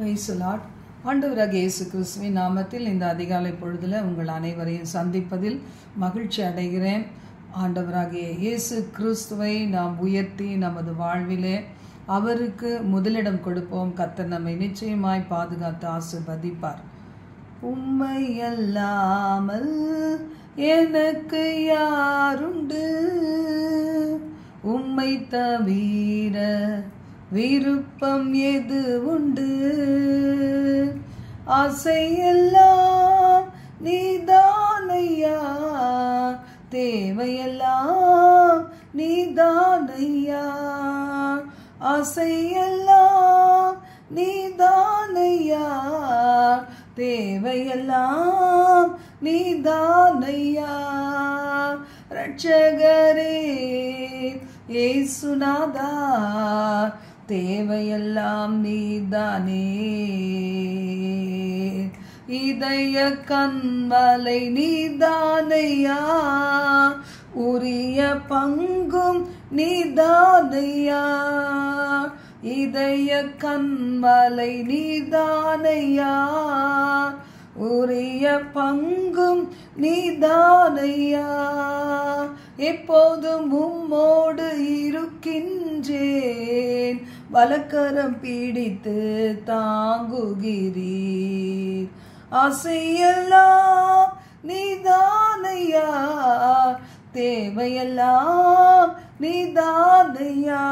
Praise the Lord. ஆண்டவராகிய இயேசு கிறிஸ்துவின் நாமத்தில் இந்த அதிகாலை பொழுதில் உங்கள் அனைவரையும் சந்திப்பதில் மகிழ்ச்சி அடைகிறேன். ஆண்டவராகிய இயேசு கிறிஸ்துவை நாம் உயர்த்தி நமது வாழ்விலே அவருக்கு முதலிடம் கொடுப்போம். கர்த்தர் நம்மை நிச்சயமாய் பாதுகாத்து ஆசீர்வதிப்பார். உம்மை அல்லாமல் எனக்கு யாருண்டு, உம்மை தவிர விருப்பம் எது உண்டு, ஆசையெல்லாம் நீதானையா, தேவையெல்லாம் நீதானையா, ஆசையெல்லாம் நீதானையா, தேவையெல்லாம் நீதானையா. ரட்சகரே இயேசுநாதா, தேவையெல்லாம் நீதானே. இதய கண்மலை நீதானையா, உரிய பங்கும் நீதானையா. இதய கண்மலை நீதானையா, உரிய பங்கும் நீதானையா. எப்போதும் உம்மோடு இருக்கின்றேன், வலக்கரம் பிடித்து தாங்குகிறீர். ஆசையெல்லாம் நீதானையா, தேவையெல்லாம் நீதானையா,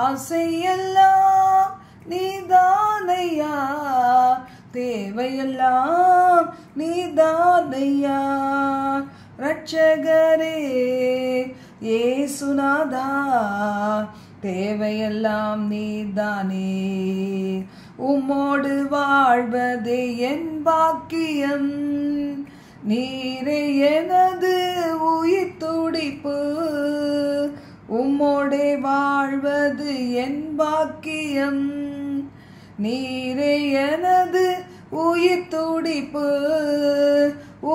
ஆசையெல்லாம் நீதானையா, தேவையெல்லாம் நீதானையா. ரட்சகரே இயேசுநாதா, தேவையெல்லாம் நீதானே. உம்மோடு வாழ்வதே என் பாக்கியம், நீரே எனது உயிர் துடிப்பு. உம்மோடே வாழ்வது என் பாக்கியம், நீரே எனது உயிர் துடிப்பு.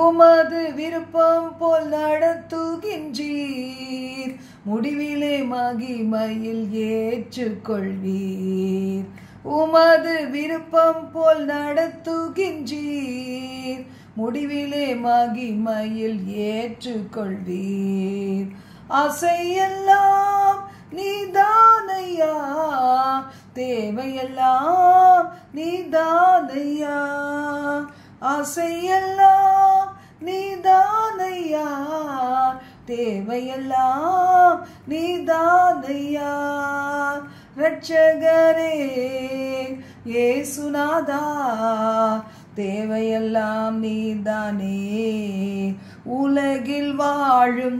உமது விருப்பம் போல் நடத்துகின்றீர், முடிவிலே மகிமையில் ஏற்றுக்கொள்வீர். உமது விருப்பம் போல் நடத்துகின்றீர், முடிவிலே மகிமையில் ஏற்றுக்கொள்வீர். ஆசையெல்லாம் நீதானையா, தேவையெல்லாம் நீதானையா, ஆசையெல்லாம் நீதானையா, தேவையெல்லாம் நீதானையா. ரட்சகரே இயேசுநாதா, தேவையெல்லாம் நீதானே. உலகில் வாழும்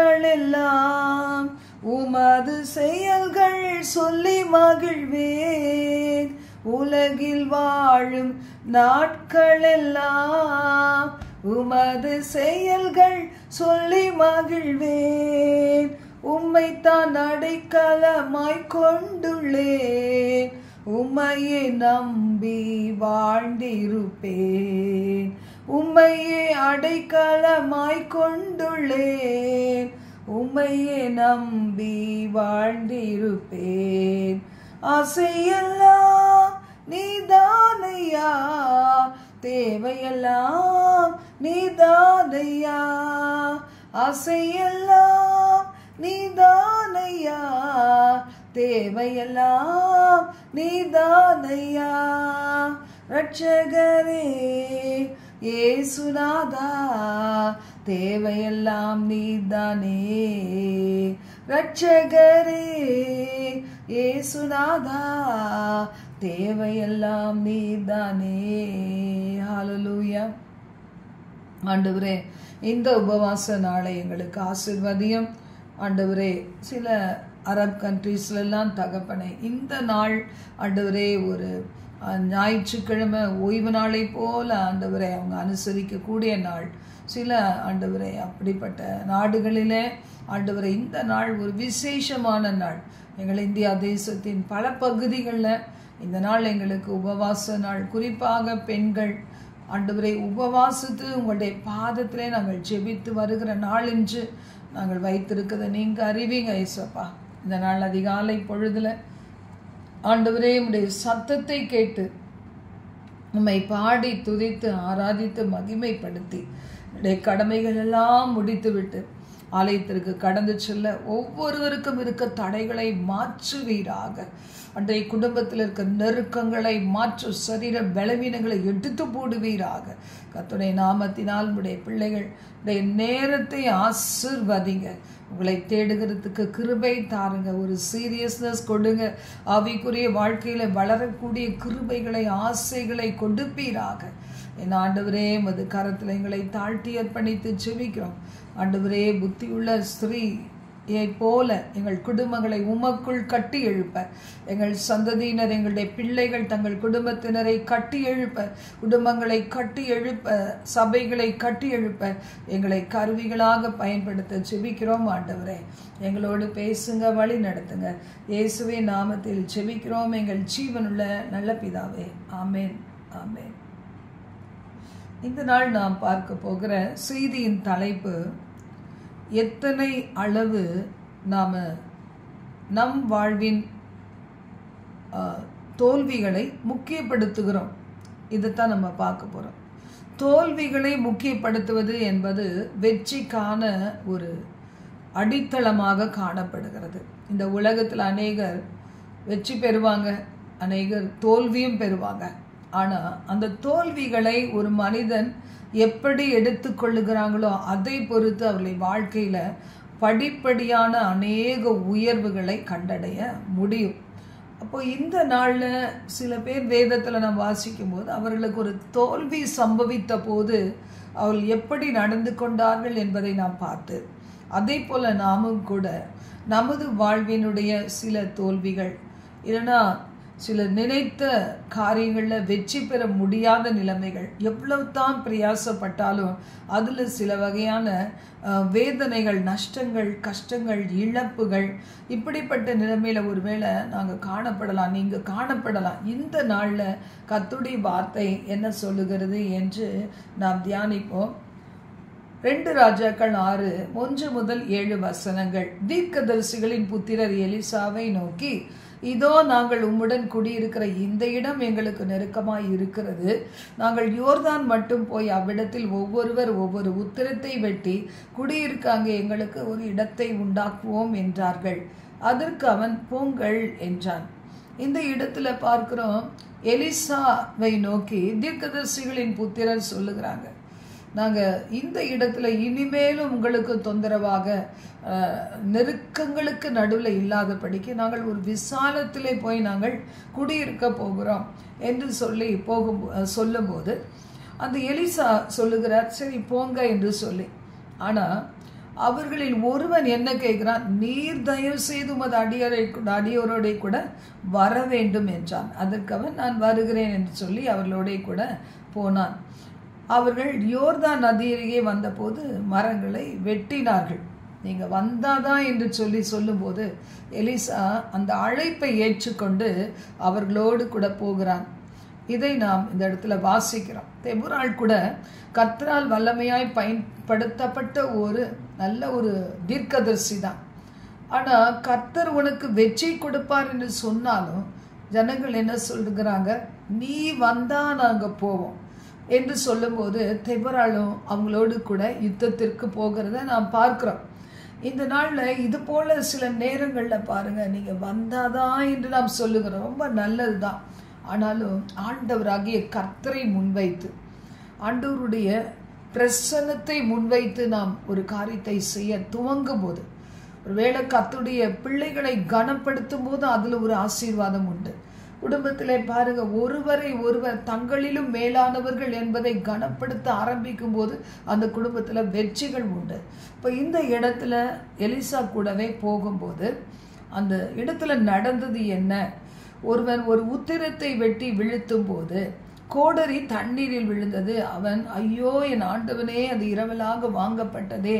நாட்களெல்லாம் உமது செயல்கள் சொல்லி மகிழ்வேன். உலகில் வாழும் நாட்களெல்லாம் உமது செயல்கள் சொல்லி மகிழ்வேன். உம்மைத்தான் அடைக்கலமாய் கொண்டுள்ளேன், உம்மையே நம்பி வாழ்ந்திருப்பேன். உம்மையே அடைக்கலமாய் கொண்டுள்ளேன், உம்மையே நம்பி வாழ்ந்திருப்பேன். ஆசையெல்லாம் நீதானையா, தேவையெல்லாம் நீதானையா, ஆசையெல்லாம் நீதானையா, தேவையெல்லாம் நீதானையா. ரட்சகரே இயேசுநாதா, தேவையெல்லாம் நீதானே. ரட்சகரே இயேசுநாதா, தேவையெல்லாம் நீதானே. ஹல்லேலூயா. ஆண்டவரே, இந்த உபவாச நாளை எங்களுக்கு ஆசீர்வதியும். ஆண்டவரே, சில அரப் கண்ட்ரீஸ்லாம் தகப்பனை இந்த நாள் ஆண்டவரே ஒரு ஞாயிற்றுக்கிழமை ஓய்வு நாளை போல ஆண்டவரை அவங்க அனுசரிக்கக்கூடிய நாள். சில ஆண்டவரை அப்படிப்பட்ட நாடுகளிலே ஆண்டவரை இந்த நாள் ஒரு விசேஷமான நாள். எங்கள் இந்தியா தேசத்தின் பல பகுதிகளில் இந்த நாள் எங்களுக்கு உபவாச நாள். குறிப்பாக பெண்கள் ஆண்டவரை உபவாசித்து உங்களுடைய பாதத்திலே நாங்கள் ஜெபித்து வருகிற நாள் என்று நாங்கள் வைத்திருக்கிறத நீங்கள் அறிவீங்க ஏசப்பா. இந்த நாள் அதிகாலை பொழுதுல ஆண்டவரே உம்முடைய சத்தத்தை கேட்டு உம்மை பாடி துதித்து ஆராதித்து மகிமைப்படுத்தி என்னுடைய கடமைகள் எல்லாம் முடித்துவிட்டு ஆலயத்திற்கு கடந்து செல்ல ஒவ்வொருவருக்கும் இருக்க தடைகளை மாற்றுவீராக. அன்றைய குடும்பத்தில் இருக்க நெருக்கங்களை மாற்று, சரீர பலவீனங்களை எடுத்து போடுவீராக. கர்த்தருடைய நாமத்தினால் உடைய பிள்ளைகள் நேரத்தை ஆசீர்வதிங்க. உங்களை தேடுகிறதுக்கு கிருபை தாருங்க. ஒரு சீரியஸ்னஸ் கொடுங்க. ஆவிக்குரிய வாழ்க்கையில வளரக்கூடிய கிருபைகளை ஆசைகளை கொடுப்பீராக. என் ஆண்டவரே மது கரத்தில் எங்களை தாழ்த்தி அர்ப்பணித்து ஜெபிக்கிறோம். ஆண்டவரே புத்தியுள்ள ஸ்திரீயை போல எங்கள் குடும்பங்களை உமக்குள் கட்டி எழுப்ப, எங்கள் சந்ததியினர் எங்களுடைய பிள்ளைகள் தங்கள் குடும்பத்தினரை கட்டி எழுப்ப, குடும்பங்களை கட்டி எழுப்ப, சபைகளை கட்டி எழுப்ப எங்களை கருவிகளாக பயன்படுத்த ஜெபிக்கிறோம். ஆண்டவரே எங்களோடு பேசுங்க, வழி நடத்துங்க. இயேசுவின் நாமத்தில் ஜெபிக்கிறோம் எங்கள் ஜீவனுள்ள நல்ல பிதாவே. ஆமேன், ஆமேன். இந்த நாள் நாம் பார்க்க போகிற செய்தியின் தலைப்பு, எத்தனை அளவு நாம் நம் வாழ்வின் தோல்விகளை முக்கியப்படுத்துகிறோம். இதைத்தான் நம்ம பார்க்க போகிறோம். தோல்விகளை முக்கியப்படுத்துவது என்பது வெற்றிக்கான ஒரு அடித்தளமாக காணப்படுகிறது. இந்த உலகத்தில் அநேகர் வெற்றி பெறுவாங்க, அநேகர் தோல்வியும் பெறுவாங்க. ஆனால் அந்த தோல்விகளை ஒரு மனிதன் எப்படி எடுத்துக்கொள்ளுகிறாங்களோ அதை பொறுத்து அவர்களை வாழ்க்கையில் படிப்படியான அநேக உயர்வுகளை கண்டடைய முடியும். அப்போ இந்த நாளில் சில பேர் வேதத்தில் நாம் வாசிக்கும் போது அவர்களுக்கு ஒரு தோல்வி சம்பவித்த போது அவர்கள் எப்படி நடந்து கொண்டார்கள் என்பதை நாம் பார்த்து, அதே போல் நாமும் கூட நமது வாழ்வினுடைய சில தோல்விகள் இல்லைன்னா சில நினைத்த காரியங்களில் வெற்றி பெற முடியாத நிலைமைகள், எவ்வளவு தான் பிரயாசப்பட்டாலும் அதில் சில வகையான வேதனைகள், நஷ்டங்கள், கஷ்டங்கள், இழப்புகள், இப்படிப்பட்ட நிலைமையில் ஒருவேளை நாங்கள் காணப்படலாம், நீங்கள் காணப்படலாம். இந்த நாளில் கர்த்தருடைய வார்த்தை என்ன சொல்லுகிறது என்று நாம் தியானிப்போம். 2 ராஜாக்கள் 6:1-7 தீர்க்கதரிசிகளின் புத்திரர் எலிசாவை நோக்கி, இதோ நாங்கள் உம்முடன் குடியிருக்கிற இந்த இடம் எங்களுக்கு நெருக்கமாய் இருக்கிறது. நாங்கள் யோர்தான் மட்டும் போய் அவ்விடத்தில் ஒவ்வொருவர் ஒவ்வொரு உத்திரத்தை வெட்டி குடியிருக்க அங்கே எங்களுக்கு ஒரு இடத்தை உண்டாக்குவோம் என்றார்கள். அதற்கு அவன், போங்கள் என்றான். இந்த இடத்துல பார்க்கிறோம், எலிசாவை நோக்கி தீர்க்கதரிசிகளின் புத்திரர் சொல்லுகிறாங்க, நாங்கள் இந்த இடத்துல இனிமேலும் உங்களுக்கு தொந்தரவாக நெருக்கங்களுக்கு நடுவில் இல்லாதபடிக்கு நாங்கள் ஒரு விசாலத்திலே போய் நாங்கள் குடியிருக்க போகிறோம் என்று சொல்லி சொல்லும்போது அந்த எலிசா சொல்லுகிறார், சரி போங்க என்று சொல்லி. ஆனால் அவர்களில் ஒருவன் என்ன கேட்கிறான், நீர் தயவு செய்து உமது அடியோரோட கூட வர வேண்டும் என்றான். அதற்கு அவன், நான் வருகிறேன் என்று சொல்லி அவர்களோட கூட போனான். அவர்கள் யோர்தான் நதியருகே வந்தபோது மரங்களை வெட்டினார்கள். நீங்கள் வந்தாதான் என்று சொல்லும்போது எலிசா அந்த அழைப்பை ஏற்றுக்கொண்டு அவர்களோடு கூட போகிறான். இதை நாம் இந்த இடத்துல வாசிக்கிறோம். தெபுராள் கூட கர்த்தரால் வல்லமையாய் பயன்படுத்தப்பட்ட ஒரு நல்ல ஒரு தீர்க்கதரிசி தான். ஆனால் கர்த்தர் உனக்கு வெற்றி கொடுப்பார் என்று சொன்னாலும் ஜனங்கள் என்ன சொல்லுகிறாங்க, நீ வந்தா நாங்கள் போவோம் என்று சொல்லும்போது தெபுராளும் அவங்களோடு கூட யுத்தத்திற்கு போகிறத நாம் பார்க்கிறோம். இந்த நாளில் இது போல சில நேரங்களில் பாருங்கள், நீங்கள் வந்தாதான் என்று நாம் சொல்லுகிறோம், ரொம்ப நல்லது தான். ஆனாலும் ஆண்டவராகிய கர்த்தரை முன்வைத்து, ஆண்டவருடைய பிரசன்னத்தை முன்வைத்து நாம் ஒரு காரியத்தை செய்ய துவங்கும் போது, ஒருவேளை கர்த்தருடைய பிள்ளைகளை கனப்படுத்தும் போது அதில் ஒரு ஆசீர்வாதம் உண்டு. குடும்பத்திலே பாருங்க, ஒருவரை ஒருவர் தங்களிலும் மேலானவர்கள் என்பதை கனப்படுத்த ஆரம்பிக்கும் போது அந்த குடும்பத்தில் வெற்றிகள் உண்டு. இப்போ இந்த இடத்துல எலிசா கூடவே போகும்போது அந்த இடத்துல நடந்தது என்ன, ஒருவன் ஒரு உத்திரத்தை வெட்டி விழுத்தும் போது கோடரி தண்ணீரில் விழுந்தது. அவன், ஐயோ என் ஆண்டவனே, அது இரவலாக வாங்கப்பட்டதே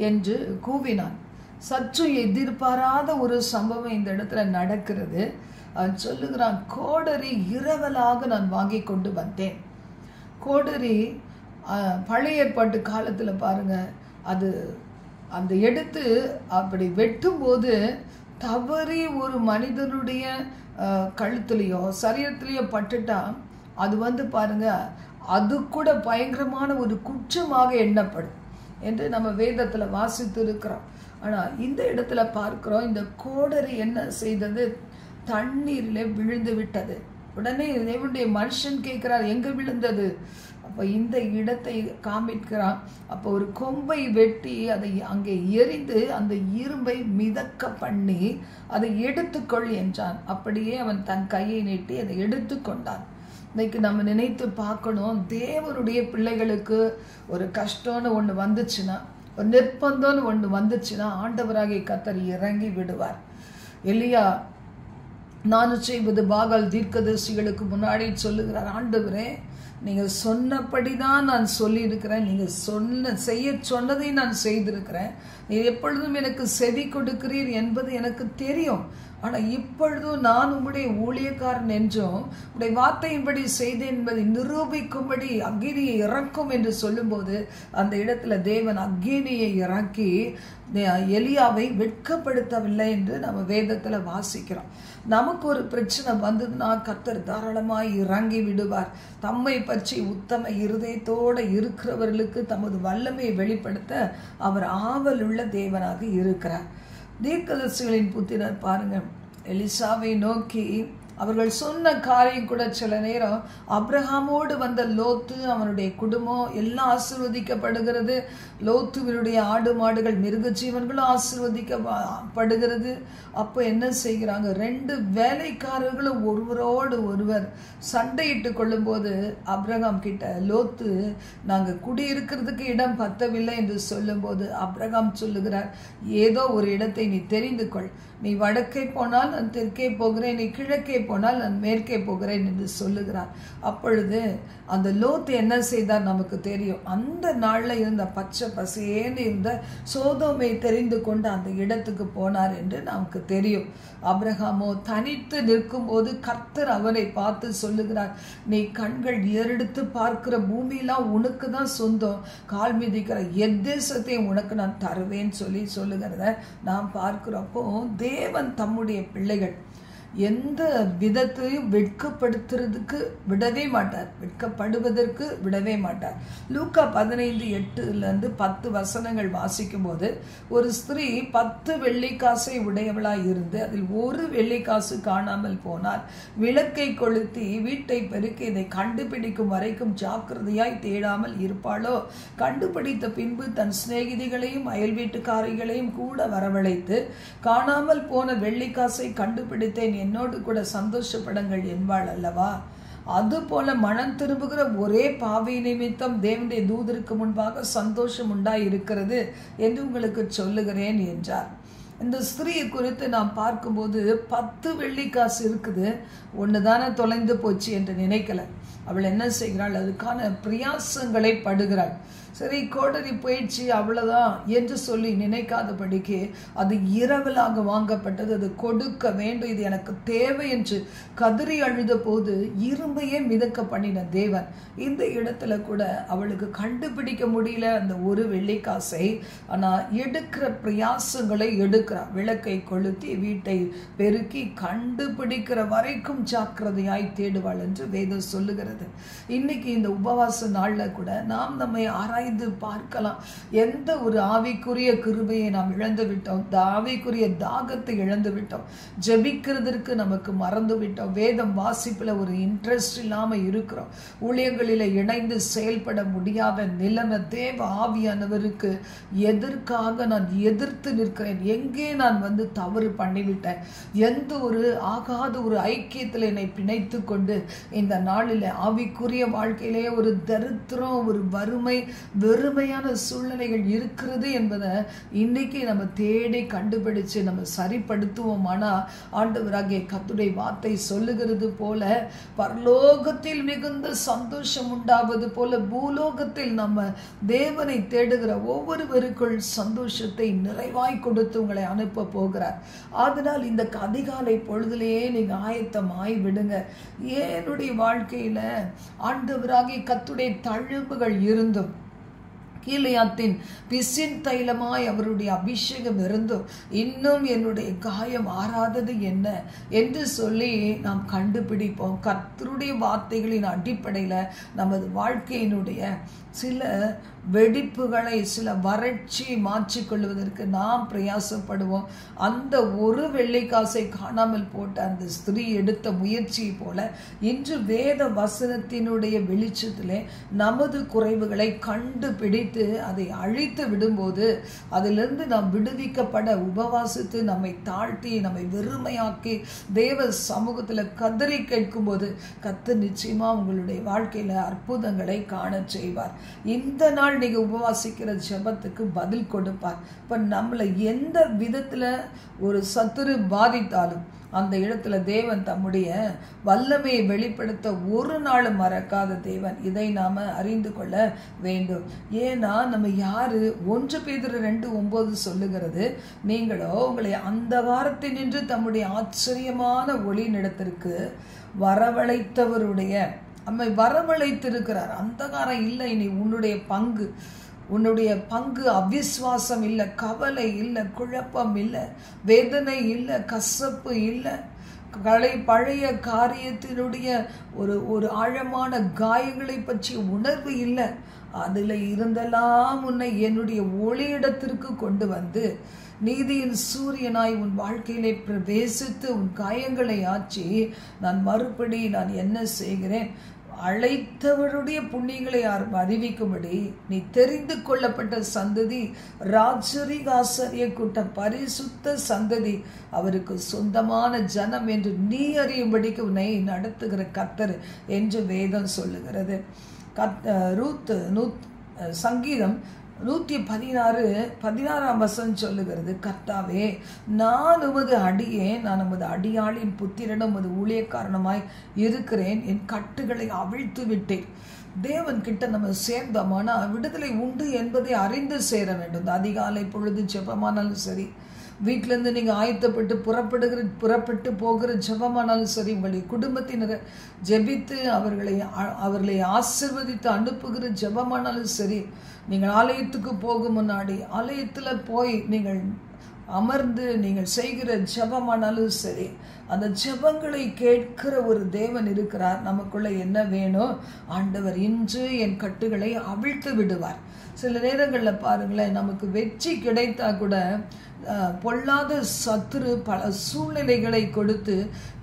என்று கூவினான். சற்று எதிர்பாராத ஒரு சம்பவம் இந்த இடத்துல நடக்கிறது. அவன் சொல்லுகிறான், கோடரி இரவலாக நான் வாங்கி கொண்டு வந்தேன். கோடரி பழைய ஏற்பாட்டு காலத்தில் பாருங்க, அது அந்த எடுத்து அப்படி வெட்டும் போது தவறி ஒரு மனிதனுடைய கழுத்துலையோ சரீரத்திலேயோ பட்டுட்டா அது பாருங்க, அது கூட பயங்கரமான ஒரு குற்றமாக எண்ணப்படும் என்று நம்ம வேதத்தில் வாசித்து இருக்கிறோம். ஆனால் இந்த இடத்துல பார்க்கிறோம், இந்த கோடரி என்ன செய்தது? தண்ணீரிலே விழுந்து விட்டது. உடனே தேவனுடைய மனுஷன் கேட்கிறார், எங்க விழுந்தது? அப்போ இந்த இடத்தை காமிக்கிறான். அப்போ ஒரு கொம்பை வெட்டி அதை அங்கே எரிந்து அந்த இரும்பை மிதக்க பண்ணி அதை எடுத்துக்கொள் என்றான். அப்படியே அவன் தன் கையை நீட்டி அதை எடுத்துக்கொண்டான். இன்னைக்கு நம்ம நினைத்து பார்க்கணும், தேவனுடைய பிள்ளைகளுக்கு ஒரு கஷ்டம்னு ஒன்று வந்துச்சுன்னா, ஒரு நிர்பந்தம்னு ஒன்று வந்துச்சுன்னா ஆண்டவராகிய கர்த்தர் இறங்கி விடுவார். எலியா 450 பாகால் தீர்க்கதரிசிகளுக்கு முன்னாடி சொல்லுகிறார், ஆண்டவரே நீங்கள் சொன்னபடிதான் நான் சொல்லியிருக்கிறேன், நீங்கள் செய்ய சொன்னதை நான் செய்திருக்கிறேன், நீர் எப்பொழுதும் எனக்கு செவி கொடுக்கிறீர் என்பது எனக்கு தெரியும். ஆனால் இப்பொழுதும் நான் உம்முடைய ஊழியக்காரன் என்றும் உடைய வார்த்தையின்படி செய்தேன் என்பதை நிரூபிக்கும்படி அக்கினியை இறக்கும் என்று சொல்லும்போது அந்த இடத்துல தேவன் அக்கினியை இறக்கி எலியாவை வெட்கப்படுத்தவில்லை என்று நம்ம வேதத்தில் வாசிக்கிறோம். நமக்கு ஒரு பிரச்சனை வந்ததுன்னா கர்த்தர் தாராளமாய் இறங்கி விடுவார். தம்மை பற்றி உத்தம இருதயத்தோடு இருக்கிறவர்களுக்கு தமது வல்லமையை வெளிப்படுத்த அவர் ஆவல் உள்ள தேவனாக இருக்கிறார். தீர்க்கதரிசிகளின் புத்திரர் பாருங்க, எலிசாவை நோக்கி அவர்கள் சொன்ன காரியம் கூட சில நேரம் அப்ரஹாமோடு வந்த லோத்து அவனுடைய குடும்பம் எல்லாம் ஆசீர்வதிக்கப்படுகிறது. லோத்துவினுடைய ஆடு மாடுகள் மிருக ஜீவன்களும் ஆசீர்வதிக்கப்படுகிறது. அப்போ என்ன செய்கிறாங்க, 2 வேலைக்காரர்களும் ஒருவரோடு ஒருவர் சண்டையிட்டு கொள்ளும்போது அப்ரஹாம் கிட்ட லோத்து நாங்கள் குடியிருக்கிறதுக்கு இடம் பத்தவில்லை என்று சொல்லும்போது அப்ரஹாம் சொல்லுகிறார், ஏதோ ஒரு இடத்தை நீ தெரிந்து கொள், நீ வடக்கே போனால் நான் தெற்கே போகிறேன், நீ கிழக்கே போனால் நான் மேற்கே போகிறேன் என்று சொல்லுகிறார். அப்பொழுது அந்த லோத்து என்ன செய்தார் நமக்கு தெரியும். அந்த நாளில் இருந்த பச்சை பசேன்னு இருந்த சோதோமை தெரிந்து கொண்டு அந்த இடத்துக்கு போனார் என்று நமக்கு தெரியும். அப்ரஹாமோ தனித்து நிற்கும் போது கர்த்தர் அவரை பார்த்து சொல்லுகிறார், நீ கண்கள் ஏறெடுத்து பார்க்கிற பூமியெல்லாம் உனக்கு தான் சொந்தம், கால் மிதிக்கிற எத்தேசத்தையும் உனக்கு நான் தருவேன்னு சொல்லுகிறத நாம் பார்க்கிறப்போ தேவன் தம்முடைய பிள்ளைகள் எந்த விதத்தையும் வெட்கப்படுத்துறதுக்கு விடவே மாட்டார், வெட்கப்படுவதற்கு விடவே மாட்டார். லூக்கா 15:8-10 வசனங்கள் வாசிக்கும் போது ஒரு ஸ்திரீ 10 வெள்ளிக்காசை உடையவளாய் இருந்து அதில் 1 வெள்ளிக்காசு காணாமல் போனால் விளக்கை கொளுத்தி வீட்டை பெருக்கி இதை கண்டுபிடிக்கும் வரைக்கும் ஜாக்கிரதையாய் தேடாமல் இருப்பாளோ? கண்டுபிடித்த பின்பு தன் சிநேகிதிகளையும் அயல் வீட்டுக்காரிகளையும் கூட வரவழைத்து காணாமல் போன வெள்ளிக்காசை கண்டுபிடித்தேன், என்னோடு கூட சந்தோஷப்படுங்கள் என்பாள் அல்லவா? அதுபோல மனம் திரும்புகிற ஒரே பாவி நிமித்தம் தேவனுடைய தூதருக்கு முன்பாக சந்தோஷம் உண்டாயிருக்கிறது என்று உங்களுக்கு சொல்லுகிறேன் என்றார். இந்த ஸ்திரீயை குறித்து நாம் பார்க்கும்போது 10 வெள்ளிக்காசு இருக்குது, ஒன்று தானே தொலைந்து போச்சு என்று நினைக்கல. அவள் என்ன செய்கிறாள், அதுக்கான பிரயாசங்களை படுகிறாள். சரி கோடரி போயிடுச்சு அவ்வளோதான் என்று சொல்லி நினைக்காதபடிக்கு அது இரவலாக வாங்கப்பட்டது, அது கொடுக்க வேண்டும், இது எனக்கு தேவை என்று கதறி அழுத போது இரும்பையே மிதக்க பண்ணின தேவன் இந்த இடத்துல கூட அவளுக்கு கண்டுபிடிக்க முடியல அந்த 1 வெள்ளிக்காசை. ஆனால் எடுக்கிற பிரயாசங்களை எடுக்கிறார், விளக்கை கொளுத்தி வீட்டை பெருக்கி கண்டுபிடிக்கிற வரைக்கும் ஜாக்கிரதையாய் தேடுவாள் என்று வேதம் சொல்லுகிறது. இன்னைக்கு இந்த உபவாச நாளில் கூட நாம் நம்மை ஆராய்ந்து பார்க்கலாம். எந்த ஒரு ஆவிக்குரிய கிருபையை நாம் இழந்து விட்டோம், ஆவிக்குரிய தாகத்தை இழந்து விட்டோம், ஜெபிக்கிறதுக்கு நமக்கு மறந்து விட்டோம், வேதம் வாசிப்புல ஒரு இன்ட்ரெஸ்ட் இல்லாம இருக்கிறோம், ஊழியங்களில இணைந்து செயல்பட முடியாத நிலைமை. தேவ ஆவியானவருக்கு எதற்காக நான் எதிர்த்து நிற்கிறேன், எங்கே நான் தவறு பண்ணிவிட்டேன், எந்த ஒரு ஆகாத ஒரு ஐக்கியத்தில் என்னை பிணைத்து கொண்டு இந்த நாளில் ஆவிக்குரிய வாழ்க்கையிலே ஒரு தரித்திரம், ஒரு வறுமை, வெறுமையான சூழ்நிலைகள் இருக்கிறது என்பதை இன்னைக்கு நம்ம தேடி கண்டுபிடிச்சு நம்ம சரிப்படுத்துவோமானா ஆண்டவராகிய கர்த்தருடைய வார்த்தை சொல்லுகிறது போல பரலோகத்தில் மிகுந்த சந்தோஷம் உண்டாவது போல பூலோகத்தில் நம்ம தேவனை தேடுகிற ஒவ்வொருவருக்குள் சந்தோஷத்தை நிறைவாய் கொடுத்து உங்களை அனுப்ப போகிறார். அதனால் இந்த அதிகாலை பொழுதிலேயே நீங்க ஆயத்தமாய் விடுங்க. என்னுடைய வாழ்க்கையில ஆண்டவராகிய கர்த்தருடைய தழும்புகள் இருந்தும் கீலேயாத்தின் பிசின் தைலமாய் அவருடைய அபிஷேகம் இருந்தும் இன்னும் என்னுடைய காயம் ஆறாதது என்ன என்று சொல்லி நாம் கண்டுபிடிப்போம். கர்த்தருடைய வார்த்தைகளின் அடிப்படையில் நமது வாழ்க்கையினுடைய சில வெடிப்புகளை, சில வறட்சி மாற்றிக்கொள்வதற்கு நாம் பிரயாசப்படுவோம். அந்த ஒரு வெள்ளைக்காசை காணாமல் போட்ட அந்த ஸ்திரீ எடுத்த முயற்சியை போல இன்று வேத வசனத்தினுடைய வெளிச்சத்திலே நமது குறைவுகளை கண்டுபிடித்து அதை அழித்து விடும்போது அதிலிருந்து நாம் விடுவிக்கப்பட உபவாசித்து நம்மை தாழ்த்தி நம்மை வெறுமையாக்கி தேவ சமூகத்தில் கதறி கேட்கும்போது கர்த்தர் நிச்சயமா உங்களுடைய வாழ்க்கையில அற்புதங்களை காண செய்வார். இந்த நாள் நீங்க உபவாசிக்கிற ஜெபத்துக்கு பதில் கொடுப்பார். இப்ப நம்மளை எந்த விதத்துல ஒரு சத்துரு பாதித்தாலும் அந்த இடத்துல தேவன் தம்முடைய வல்லமையை வெளிப்படுத்த ஒரு நாள் மறக்காத தேவன். இதை நாம அறிந்து கொள்ள வேண்டும். ஏன்னா நம்ம யாரு? 1 பேதுரு 2:9 சொல்லுகிறது, நீங்களோ உங்களை அந்தகாரத்தினின்று தம்முடைய ஆச்சரியமான ஒளியினிடத்திற்கு வரவழைத்தவருடைய நம்மை வரவழைத்திருக்கிறார். அந்தகாரம் இல்லை. இனி உன்னுடைய பங்கு அவிசுவாசம் இல்லை, கவலை இல்லை, குழப்பம் இல்லை, வேதனை இல்லை, கசப்பு இல்லை, பழைய காரியத்தினுடைய ஒரு ஆழமான காயங்களை பற்றிய உணர்வு இல்லை. அதுல இருந்தெல்லாம் உன்னை என்னுடைய ஒளியிடத்திற்கு கொண்டு வந்து நீதியின் சூரியனாய் உன் வாழ்க்கையிலே பிரவேசித்து உன் காயங்களை ஆற்றி நான் என்ன செய்கிறேன்? அழைத்தவருடைய புண்ணியங்களை அறிவிக்கும்படி நீ தெரிந்து கொள்ளப்பட்ட சந்ததி, ராஜரிக ஆசாரிய கூட்டம், பரிசுத்த சந்ததி, அவருக்கு சொந்தமான ஜனம் என்று நீ அறியும்படிக்கு உன்னை நடத்துகிற கர்த்தர் என்று வேதம் சொல்லுகிறது. சங்கீதம் 116 சொல்லுகிறது, கர்த்தாவே நான் உமது அடியாளின் புத்திரனும் உமது ஊழியக்காரனுமாய் இருக்கிறேன், என் கட்டுகளை அவிழ்த்து விட்டேன். தேவன் கிட்ட நம்ம சேர்ந்தோம்னா விடுதலை உண்டு என்பதை அறிந்து சேர வேண்டும். அதிகாலை பொழுது ஜெபமானாலும் சரி, வீட்டிலேருந்து நீங்கள் ஆயத்தப்பட்டு புறப்பட்டு போகிற ஜெபமானாலும் சரி, உங்களுடைய குடும்பத்தினரை ஜெபித்து அவர்களை ஆசீர்வதித்து அனுப்புகிற ஜெபமானாலும் சரி, நீங்கள் ஆலயத்துக்கு போகும் முன்னாடி ஆலயத்தில் போய் நீங்கள் அமர்ந்து நீங்கள் செய்கிற ஜெபமானாலும் சரி, அந்த ஜெபங்களை கேட்கிற ஒரு தேவன் இருக்கிறார். நமக்குள்ள என்ன வேணும்? ஆண்டவர் இன்று என் கட்டுகளை அவிழ்த்து விடுவார். சில நேரங்களில் பாருங்களேன், நமக்கு வெற்றி கிடைத்தா கூட பொல்லாத சத்துரு பல சூழ்நிலைகளை கொடுத்து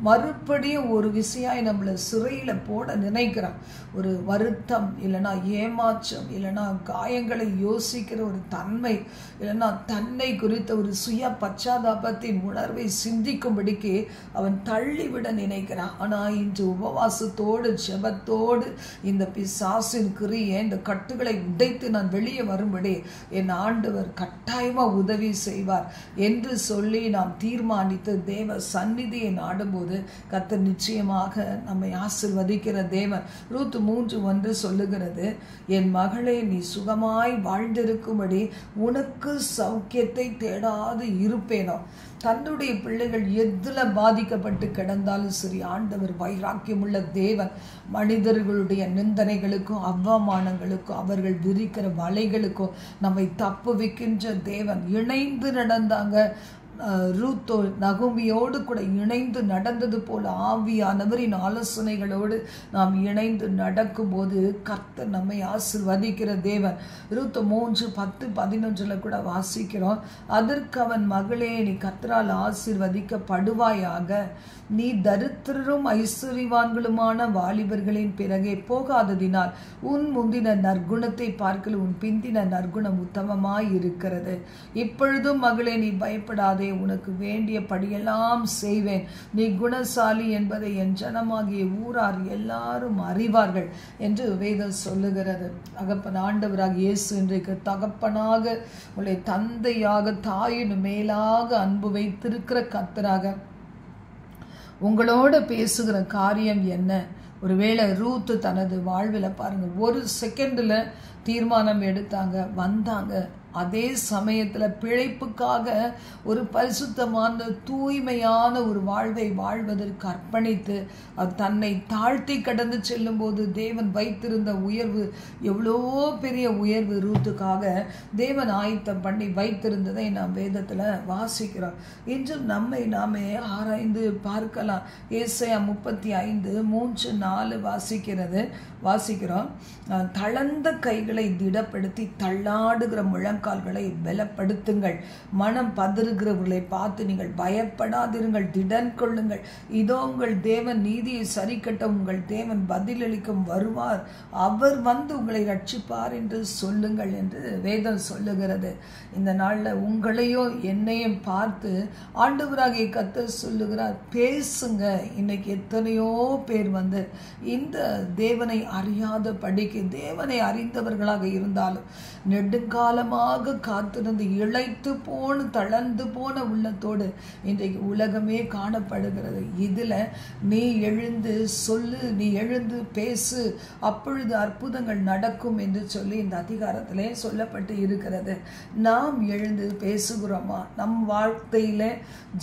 மறுபடியும் ஒரு விசையாய் நம்மளை சிறையில் போட நினைக்கிறான். ஒரு வருத்தம், இல்லைன்னா ஏமாற்றம், இல்லைன்னா காயங்களை யோசிக்கிற ஒரு தன்மை, இல்லைன்னா தன்னை குறித்த ஒரு சுய பச்சாதாபத்தின் உணர்வை சிந்திக்கும்படிக்கு அவன் தள்ளிவிட நினைக்கிறான். ஆனால் இன்று உபவாசத்தோடு ஜெபத்தோடு இந்த பிசாசின் கிரியை, இந்த கட்டுகளை உடைத்து நான் வெளியே வரும்படி என் ஆண்டவர் கட்டாயமாக உதவி செய்வார் என்று சொல்லி நாம் தீர்மானித்து தேவ சந்நிதியை நாடும்போது கர்த்தர் நிச்சயமாக நம்மை ஆசீர்வதிக்கிற தேவன். ரூத் 3:1 சொல்லுகிறது, என் மகளே நீ சுகமாய் வாழ்ந்திருக்கும்படி உனக்கு சௌக்கியத்தை தேடாது இருப்பேனோ. தன்னுடைய பிள்ளைகள் எதுல பாதிக்கப்பட்டு கிடந்தாலும் சரி, ஆண்டவர் வைராக்கியமுள்ள தேவன். மனிதர்களுடைய நிந்தனைகளுக்கும் அவமானங்களுக்கும் அவர்கள் விரிக்கிற வலைகளுக்கும் நம்மை தப்புவிக்கின்ற தேவன். இணைந்து நடந்தாங்க. ரூத்தோ நகோமியோடு கூட இணைந்து நடந்தது போல ஆவியானவரின் ஆலோசனைகளோடு நாம் இணைந்து நடக்கும்போது கர்த்தர் நம்மை ஆசீர்வதிக்கிற தேவன். ரூத் 3:10-11 கூட வாசிக்கிறோம். அதற்கு அவன், மகளே நீ கர்த்தரால் ஆசீர்வதிக்கப்படுவாயாக, நீ தரித்திரரும் ஐஸ்வர்யவான்களுமான வாலிபர்களின் பிறகே போகாததினால் உன் முந்தின நற்குணத்தை பார்க்கல உன் பிந்தின நற்குணம் உத்தமமாய் இருக்கிறது. இப்பொழுதும் மகளே நீ பயப்படாதே, உனக்கு வேண்டிய படியெல்லாம் செய்வேன். நீ குணசாலி என்பதை என் ஜனமாகிய ஊரார் எல்லாரும் அறிவார்கள் என்று வேதம் சொல்லுகிறது. தகப்பன் ஆண்டவராக இயேசு இன்றைக்கு தகப்பனாக, உங்களை தந்தையாக, தாயின் மேலாக அன்பு வைத்திருக்கிற கர்த்தராக உங்களோட பேசுகிற காரியம் என்ன? ஒருவேளை ரூத் தனது வாழ்வில் பாருங்க, ஒரு செகண்டில் தீர்மானம் எடுத்தாங்க, வந்தாங்க, அதே சமயத்தில் பிழைப்புக்காக ஒரு பரிசுத்தமான தூய்மையான ஒரு வாழ்வை வாழ்வதற்கு அர்ப்பணித்து அது தன்னை தாழ்த்தி கடந்து செல்லும் போது தேவன் வைத்திருந்த உயர்வு எவ்வளோ பெரிய உயர்வு ரூத்துக்காக தேவன் ஆயத்தம் பண்ணி வைத்திருந்ததை நாம் வேதத்தில் வாசிக்கிறோம். இன்றும் நம்மை நாமே ஆராய்ந்து பார்க்கலாம். ஏசாயா 35:3-4 வாசிக்கிறோம். தளர்ந்த கைகளை திடப்படுத்தி தள்ளாடுகிற முழங்கால்களை பலப்படுத்துங்கள். மனம் பதறுகிறவர்களை பார்த்து நீங்கள் பயப்படாதிருங்கள், திடன் கொள்ளுங்கள். இதோ உங்கள் தேவன் நீதியை சரிக்கட்ட உங்கள் தேவன் பதிலளிக்கும் வருவார், அவர் வந்து உங்களை ரட்சிப்பார் என்று சொல்லுங்கள் என்று வேதம் சொல்லுகிறது. இந்த நாளில் உங்களையோ என்னையும் பார்த்து ஆண்டவராகிய கர்த்தர் சொல்லுகிறார், பேசுங்க. இன்னைக்கு எத்தனையோ பேர் வந்து இந்த தேவனை அறியாத படிக்கு தேவனை அறிந்தவர்களாக இருந்தாலும் நெடுங்காலமாக காத்திருந்து இழைத்து போன தளர்ந்து போன உள்ளத்தோடு இன்றைக்கு உலகமே காணப்படுகிறது. இதில் நீ எழுந்து சொல்லு, நீ எழுந்து பேசு, அப்பொழுது அற்புதங்கள் நடக்கும் என்று சொல்லி இந்த அதிகாரத்திலே சொல்லப்பட்டு இருக்கிறது. நாம் எழுந்து பேசுகிறோமா? நம் வார்த்தையில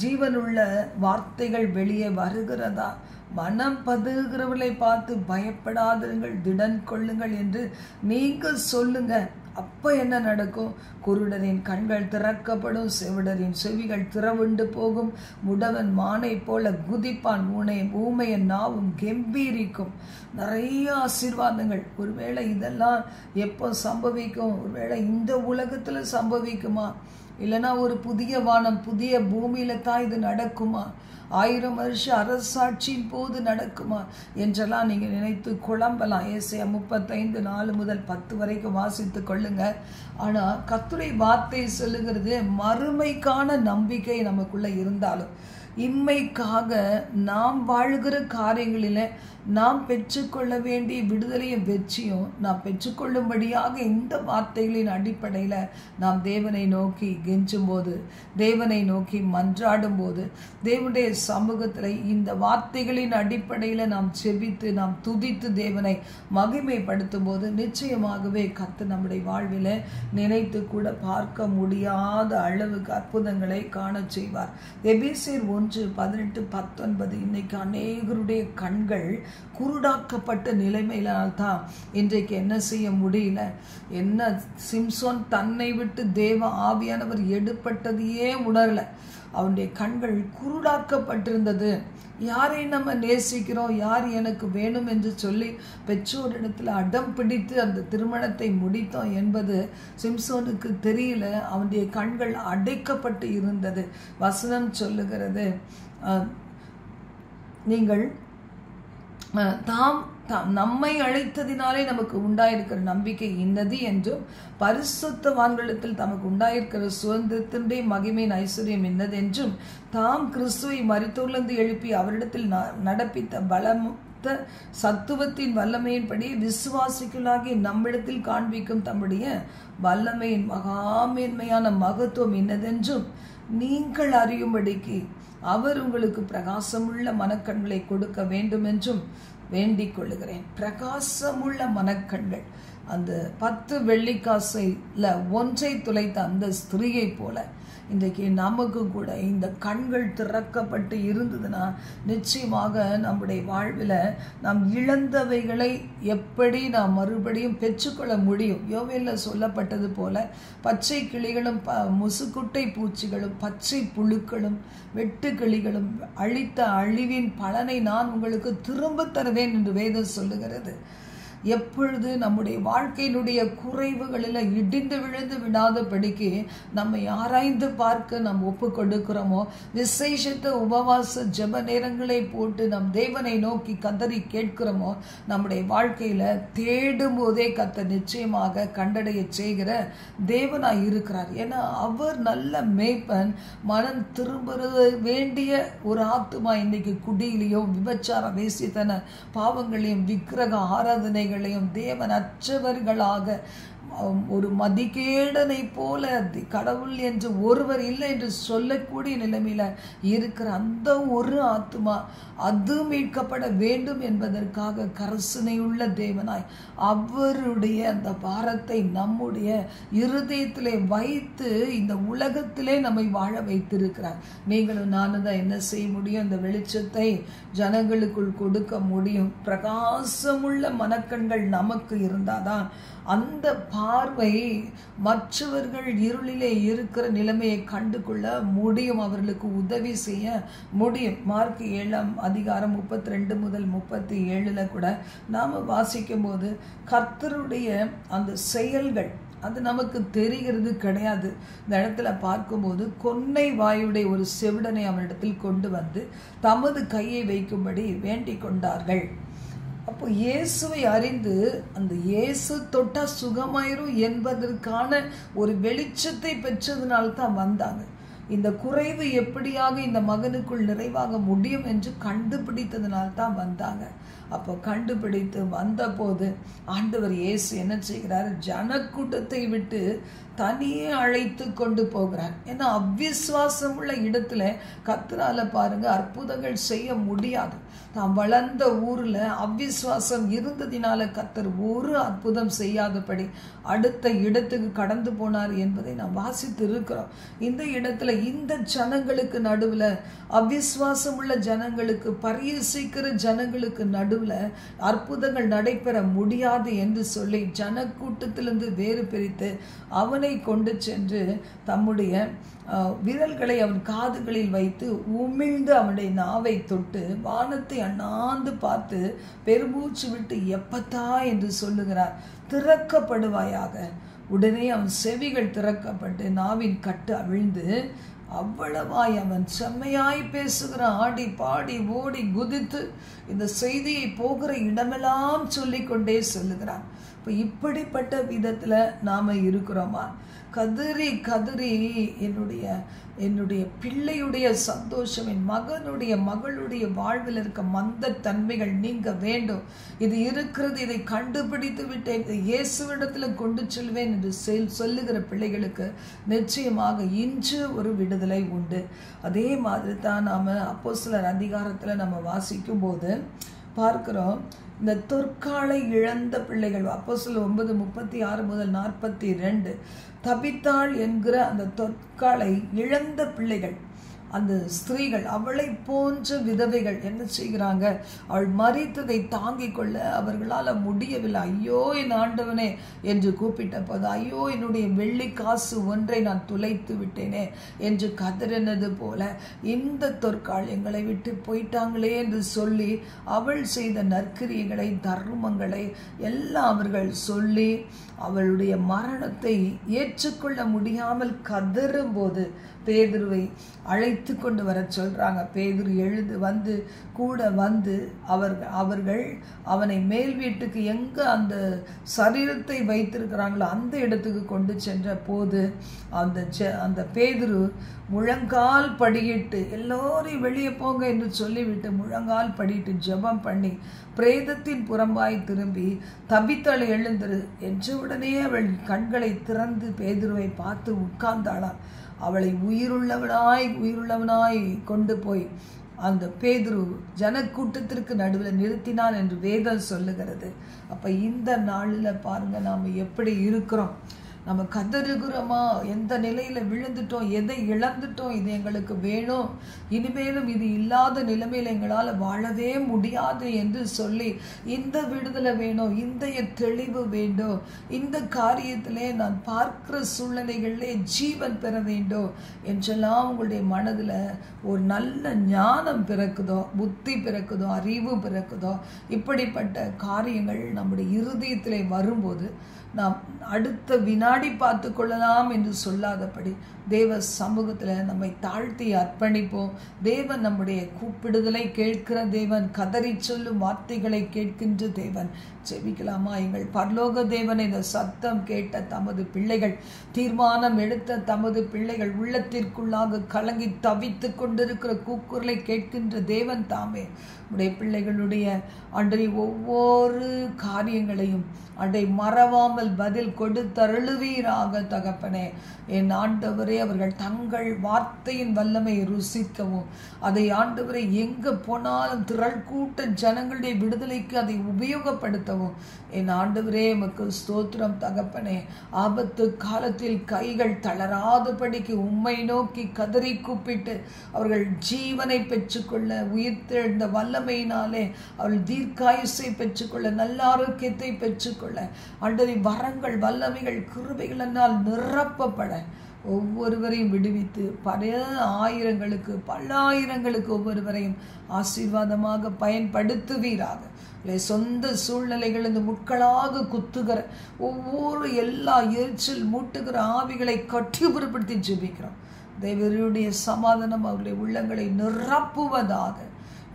ஜீவனுள்ள வார்த்தைகள் வெளியே வருகிறதா? மனம் பதுகிறவர்களை பார்த்து பயப்படாதிருங்கள், திடன் கொள்ளுங்கள் என்று நீங்கள் சொல்லுங்க. அப்ப என்ன நடக்கும்? குருடரின் கண்கள் திறக்கப்படும், செவிடரின் செவிகள் திறவுண்டு போகும், முடவன் மானை போல குதிப்பான், ஊமையன் நாவும் கெம்பீரிக்கும். நிறைய ஆசீர்வாதங்கள். ஒருவேளை இதெல்லாம் எப்போ சம்பவிக்கும்? ஒருவேளை இந்த உலகத்துல சம்பவிக்குமா? இல்லைன்னா ஒரு புதிய வானம் புதிய பூமியில தான் இது நடக்குமா? 1000 வருஷ அரசாட்சியின் போது நடக்குமா என்றெல்லாம் நீங்க நினைத்து குழம்பலாம். ஏசாயா 35:4-10 வரைக்கும் வாசித்து கொள்ளுங்க. ஆனா கர்த்தருடைய வார்த்தை சொல்லுகிறது, மறுமைக்கான நம்பிக்கை நமக்குள்ள இருந்தாலும் இம்மைக்காக நாம் வாழ்கிற காரியங்களில நாம் பெற்றுக்கொள்ள வேண்டிய விடுதலையும் வெற்றியும் நாம் பெற்றுக்கொள்ளும்படியாக இந்த வார்த்தைகளின் அடிப்படையில் நாம் தேவனை நோக்கி கெஞ்சும் போது, தேவனை நோக்கி மன்றாடும் போது, தேவனுடைய சமூகத்தில் இந்த வார்த்தைகளின் அடிப்படையில் நாம் செபித்து நாம் துதித்து தேவனை மகிமைப்படுத்தும் போது நிச்சயமாகவே கர்த்தர் நம்முடைய வாழ்வில் நினைத்து கூட பார்க்க முடியாத அளவுக்கு அற்புதங்களை காண செய்வார். எபேசியர் 1:18-19 இன்னைக்கு அநேகருடைய கண்கள் குருடாக்கப்பட்ட நிலைமையில்தான் இன்றைக்கு என்ன செய்ய முடியல. என்ன சிம்சோன் தன்னை விட்டு தேவ ஆவியானவர் எடுப்பட்டதையே உணரல. அவனுடைய கண்கள் குருடாக்கப்பட்டிருந்தது. யாரை நம்ம நேசிக்கிறோம், யார் எனக்கு வேணும் என்று சொல்லி பெற்றோரிடத்தில் அடம் பிடித்து அந்த திருமணத்தை முடித்தோம் என்பது சிம்சோனுக்கு தெரியல. அவனுடைய கண்கள் அடைக்கப்பட்டு இருந்தது. வசனம் சொல்லுகிறது, நீங்கள் நம்மை அழைத்ததினாலே நமக்கு உண்டாயிருக்கிற நம்பிக்கை இன்னது என்றும் பரிசுத்தவான்களிடத்தில் தமக்கு உண்டாயிருக்கிற சுதந்திரத்தினுடைய மகிமையின் ஐஸ்வர்யம் இன்னது என்றும் தாம் கிறிஸ்துவை மரித்தோரிலிருந்து எழுப்பி அவரிடத்தில் நடப்பித்த பலத்த சத்துவத்தின் வல்லமையின்படி விசுவாசிகளாகி நம்மிடத்தில் காண்பிக்கும் தம்முடைய வல்லமையின் மகாமேன்மையான மகத்துவம் இன்னதென்றும் நீங்கள் அறியும்படிக்கு அவர் உங்களுக்கு பிரகாசமுள்ள மனக்கண்களை கொடுக்க வேண்டும் என்றும் வேண்டிக் கொள்ளுகிறேன். பிரகாசமுள்ள மனக்கண்கள். அந்த 10 வெள்ளிக்காசையில் ஒன்றை துளைத்த அந்த ஸ்திரீயை போல இன்றைக்கு நமக்கு கூட இந்த கண்கள் திறக்கப்பட்டு இருந்ததுன்னா நிச்சயமாக நம்முடைய வாழ்வில் நாம் இழந்தவைகளை எப்படி நாம் மறுபடியும் பெற்றுக்கொள்ள முடியும். யோவேலில் சொல்லப்பட்டது போல பச்சை கிளிகளும் முசுக்குட்டை பூச்சிகளும் பச்சை புழுக்களும் வெட்டுக்கிளிகளும் அழித்த அழிவின் பலனை நான் உங்களுக்கு திரும்ப தருவேன் என்று வேதம் சொல்லுகிறது. எப்பொழுது நம்முடைய வாழ்க்கையினுடைய குறைவுகளில் இடிந்து விழுந்து விடாதபடிக்கு நம்மை ஆராய்ந்து பார்க்க நாம் ஒப்பு கொடுக்கிறோமோ, விசேஷத்த உபவாச ஜெப நேரங்களை போட்டு நம் தேவனை நோக்கி கதறி கேட்கிறோமோ, நம்முடைய வாழ்க்கையில தேடும் போதே கர்த்தர் நிச்சயமாக கண்டடைய செய்கிற தேவனாய் இருக்கிறார். ஏன்னா அவர் நல்ல மேய்ப்பன். மனம் திரும்ப வேண்டிய ஒரு ஆத்துமா இன்னைக்கு குடியிலையும் விபச்சார வேசித்தன பாவங்களையும் விக்கிரக ஆராதனைகளையும் தேவன் அற்றவர்களாக ஒரு மதிகேடனை போல கடவுள் என்று ஒருவர் இல்லை என்று சொல்லக்கூடிய நிலைமையில இருக்கிற அந்த ஒரு ஆத்மா அது மீட்கப்பட வேண்டும் என்பதற்காக கரிசனையுள்ள தேவனாய் அவருடைய அந்த பாரத்தை நம்முடைய இருதயத்திலே வைத்து இந்த உலகத்திலே நம்மை வாழ வைத்திருக்கிறார். நீங்களும் நானும் தான் என்ன செய்ய முடியும்? இந்த வெளிச்சத்தை ஜனங்களுக்குள் கொடுக்க முடியும். பிரகாசமுள்ள மனக்கண்கள் நமக்கு இருந்தாதான் அந்த பார்வை மற்றவர்கள் இருளிலே இருக்கிற நிலைமையை கண்டு கொள்ள முடியும், அவர்களுக்கு உதவி செய்ய முடியும். மார்க் 7:32 முதல் 37 கூட நாம் வாசிக்கும் போது கர்த்தருடைய அந்த செயல்கள் அது நமக்கு தெரிகிறது கிடையாது. இந்த இடத்துல பார்க்கும்போது கொன்னை வாயுடைய ஒரு செவிடனை அவனிடத்தில் கொண்டு வந்து தமது கையை வைக்கும்படி வேண்டிக் கொண்டார்கள். அப்போ இயேசுவை அறிந்து அந்த இயேசு தொட்டா சுகமாயிரும் என்பதற்கான ஒரு வெளிச்சத்தை பெற்றதுனால்தான் வந்தாங்க. இந்த குறைவு எப்படியாக இந்த மகனுக்குள் நிறைவாக முடியும் என்று கண்டுபிடித்ததுனால்தான் வந்தாங்க. அப்போ கண்டுபிடித்து வந்த போது ஆண்டவர் இயேசு என்ன செய்கிறார்? ஜனக்கூட்டத்தை விட்டு தனியே அழைத்து கொண்டு போகிறார். ஏன்னா அவ்விசுவாசம் உள்ள இடத்துல கர்த்தரால பாருங்க அற்புதங்கள் செய்ய முடியாது. தாம் வளர்ந்த ஊர்ல அவ்விசுவாசம் இருந்ததினால கர்த்தர் ஒரு அற்புதம் செய்யாதபடி அடுத்த இடத்துக்கு கடந்து போனார் என்பதை நாம் வாசித்து இருக்கிறோம். இந்த இடத்துல இந்த ஜனங்களுக்கு நடுவுல அவ்விசுவாசம் உள்ள ஜனங்களுக்கு பரிசிக்கிற ஜனங்களுக்கு நடுவுல அற்புதங்கள் நடைபெற முடியாது என்று சொல்லி ஜனக்கூட்டத்திலிருந்து வேறு பிரித்து அவனை கொண்டு சென்று தம்முடைய விரல்களை அவன் காதுகளில் வைத்து உமிழ்ந்து அவனுடைய நாவை தொட்டு வானத்தை அண்ணாந்து பார்த்து பெருமூச்சு விட்டு எப்பத்தா என்று சொல்லுகிறார், திறக்கப்படுவாயாக. உடனே அவன் செவிகள் திறக்கப்பட்டு நாவின் கட்டு அவிழ்ந்து அவ்வளவாய் அவன் செம்மையாய் பேசுகிறான். ஆடி பாடி ஓடி குதித்து இந்த செய்தியை போகிற இடமெல்லாம் சொல்லிக்கொண்டே சொல்லுகிறான். இப்போ இப்படிப்பட்ட விதத்துல நாம இருக்கிறோமா? கதறி கதறி என்னுடைய பிள்ளையுடைய சந்தோஷம், என் மகனுடைய மகளுடைய வாழ்வில் இருக்க மந்த தன்மைகள் நீங்க வேண்டும், இது இருக்கிறது, இதை கண்டுபிடித்து விட்டேன், இயேசுவிடத்துல கொண்டு செல்வேன் என்று சொல்லுகிற பிள்ளைகளுக்கு நிச்சயமாக இன்று ஒரு விடுதலை உண்டு. அதே மாதிரி தான் நாம அப்போஸ்தலர் அதிகாரத்துல நம்ம வாசிக்கும் போது பார்க்கிறோம். இந்த தொற்காலை இழந்த பிள்ளைகள் அப்போஸ்தலர் 9:36 முதல் 42 தபித்தாள் என்கிற அந்த தொற்காலை இழந்த பிள்ளைகள், அந்த ஸ்திரீகள், அவளை போன்ற விதவைகள் என்ன செய்கிறாங்க? அவள் மரித்ததை தாங்கிக் கொள்ள அவர்களால் முடியவில்லை. ஐயோ என் ஆண்டவனே என்று கூப்பிட்ட போது, ஐயோ என்னுடைய வெள்ளி காசு ஒன்றை நான் துளைத்து விட்டேனே என்று கதறினது போல இந்த தொற்காள் எங்களை விட்டு போயிட்டாங்களே என்று சொல்லி அவள் செய்த நற்கிரியைகளை தர்மங்களை எல்லாம் அவர்கள் சொல்லி அவளுடைய மரணத்தை ஏற்றுக்கொள்ள முடியாமல் கதறும் போது பேதுருவை அழைத்து கொண்டு வர சொல்றாங்க. பேதுரு எழுந்து வந்து கூட வந்து அவர்கள் அவனை மேல் வீட்டுக்கு எங்க அந்த சரீரத்தை வைத்திருக்கிறாங்களோ அந்த இடத்துக்கு கொண்டு சென்ற போது அந்த பேதுரு முழங்கால் படியிட்டு எல்லோரையும் வெளியே போங்க என்று சொல்லிவிட்டு முழங்கால் படியிட்டு ஜெபம் பண்ணி பிரேதத்தின் புறம்பாய் திரும்பி தபித்தாள் எழுந்திரு என்று உடனே அவள் கண்களை திறந்து பேதுருவை பார்த்து உட்கார்ந்தாளாம். அவளை உயிருள்ளவனாய் கொண்டு போய் அந்த பேதுரு ஜனக்கூட்டத்திற்கு நடுவில் நிறுத்தினான் என்று வேதம் சொல்லுகிறது. அப்ப இந்த நாளில் பாருங்க நாம எப்படி இருக்கிறோம்? நம்ம கதறுகிறோமா? எந்த நிலையில விழுந்துட்டோம்? எதை இழந்துட்டோம்? இது எங்களுக்கு வேணும், இனிமேலும் இது இல்லாத நிலைமையில எங்களால் வாழவே முடியாது என்று சொல்லி இந்த விடுதலை வேணும், இந்த தெளிவு வேண்டும், இந்த காரியத்திலே நான் பார்க்கிற சூழ்நிலைகளிலே ஜீவன் பெற வேண்டும் என்றெல்லாம் உங்களுடைய மனதில் ஒரு நல்ல ஞானம் பிறக்குதோ, புத்தி பிறக்குதோ, அறிவு பிறக்குதோ, இப்படிப்பட்ட காரியங்கள் நம்முடைய இருதயத்திலே வரும்போது நாம் அடுத்த வினாடி பார்த்து கொள்ளலாம் என்று சொல்லாதபடி தேவ சமூகத்தில் நம்மை தாழ்த்தி அர்ப்பணிப்போம். தேவன் நம்முடைய கூப்பிடுதலை கேட்கிற தேவன், கதறி சொல்லும் வார்த்தைகளை கேட்கின்ற தேவன். ஜெபிக்கலாமா? எங்கள் பரலோக தேவன், இந்த சத்தம் கேட்ட தமது பிள்ளைகள், தீர்மானம் எடுத்த தமது பிள்ளைகள், உள்ளத்திற்குள்ளாக கலங்கி தவித்து கொண்டிருக்கிற கூக்குரலை கேட்கின்ற தேவன் தாமே உடைய பிள்ளைகளுடைய அன்றைய ஒவ்வொரு காரியங்களையும் அன்றை மறவாமல் பதில் கொடுத்தருளுவீராக தகப்பனே. என் ஆண்டவரே, அவர்கள் தங்கள் வார்த்தையின் வல்லமை ருசிக்கவும், அதை ஆண்டவரை எங்க போனாலும் திரள் கூட்ட ஜனங்களுடைய விடுதலைக்கு அதை உபயோகப்படுத்தவும் என் ஆண்டவரே உமக்கு ஸ்தோத்திரம் தகப்பனே. ஆபத்து காலத்தில் கைகள் தளராதபடிக்கு உம்மை நோக்கி கதறி கூப்பிட்டு அவர்கள் ஜீவனை பெற்றுக்கொள்ள, உயிர்த்தெழுந்த வல்லமையினாலே அவர்கள் தீர்க்காயுசை பெற்றுக்கொள்ள, நல்ல ஆரோக்கியத்தை பெற்றுக்கொள்ள, ஆண்டவரே வரங்கள் வல்லமைகள் கிருபைகளினால் நிரப்பப்பட ஒவ்வொருவரையும் விடுவித்து பல ஆயிரங்களுக்கு பல்லாயிரங்களுக்கு ஒவ்வொருவரையும் ஆசீர்வாதமாக பயன்படுத்துவீராக. சொந்த சூழ்நிலைகள் இந்த முட்களாக குத்துகிற ஒவ்வொரு எல்லா எரிச்சல் மூட்டுகிற ஆவிகளை கட்டிப்புறப்படுத்தி ஜெபிக்கிறோம். தேவனுடைய சமாதானம் அவருடைய உள்ளங்களை நிரப்புவதாக.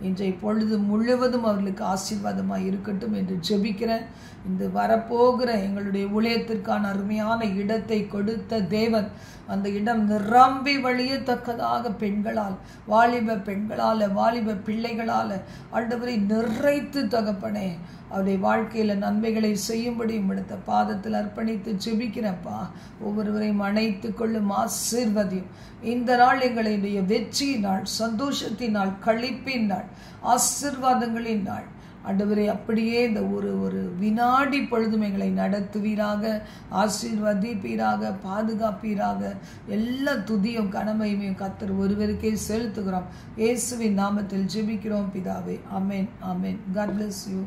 இன்றைய பொழுது முழுவதும் அவர்களுக்கு ஆசீர்வாதமாக இருக்கட்டும் என்று ஜெபிக்கிறேன். இந்த வரப்போகிற எங்களுடைய ஊழியத்திற்கான அருமையான இடத்தை கொடுத்த தேவன் அந்த இடம் நிரம்பி வழியத்தக்கதாக பெண்களால், வாலிப பெண்களால், வாலிப பிள்ளைகளால் ஆண்டவரை நிறைத்து தகப்பனே அவருடைய வாழ்க்கையில் நன்மைகளை செய்யும்படி உம்மிடத்த பாதத்தில் அர்ப்பணித்து ஜெபிக்கிறப்பா. ஒவ்வொருவரையும் அணைத்து கொள்ளும், ஆசீர்வதியும். இந்த நாள் எங்களுடைய வெற்றியின் நாள், சந்தோஷத்தின் நாள், களிப்பின் நாள், ஆசீர்வாதங்களின் நாள். ஆண்டவரே, அப்படியே இந்த ஒரு வினாடி பொழுதும் எங்களை நடத்துவீராக, ஆசீர்வதிப்பீராக, பாதுகாப்பீராக. எல்லா துதியும் கனமையும் கர்த்தர் ஒருவருக்கே செலுத்துகிறோம். இயேசுவின் நாமத்தில் ஜெபிக்கிறோம் பிதாவே. ஆமென், ஆமென். God bless you.